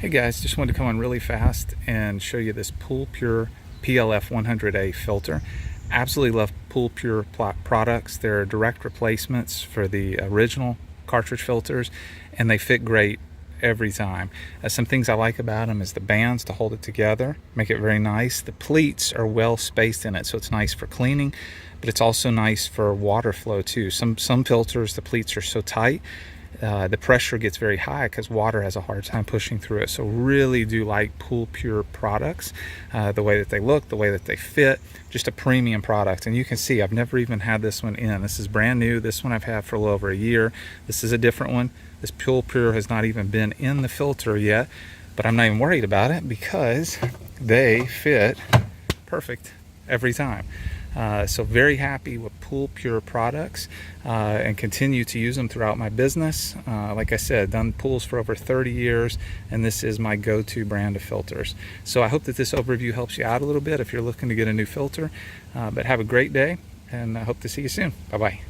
Hey guys, just wanted to come on really fast and show you this Poolpure PLF 100A filter. Absolutely love Poolpure products. They're direct replacements for the original cartridge filters and they fit great every time. Some things I like about them is the bands to hold it together, make it very nice. The pleats are well spaced in it, so it's nice for cleaning, but it's also nice for water flow too. Some filters, the pleats are so tight, the pressure gets very high because water has a hard time pushing through it. So really do like Poolpure products, the way that they look, the way that they fit, just a premium product. And you can see I've never even had this one in. This is brand new. This one I've had for a little over a year. This is a different one. This Poolpure has not even been in the filter yet, but I'm not even worried about it because they fit perfect every time. So very happy with Poolpure products and continue to use them throughout my business. Like I said, done pools for over 30 years, and this is my go-to brand of filters. So I hope that this overview helps you out a little bit if you're looking to get a new filter. But have a great day, and I hope to see you soon. Bye-bye.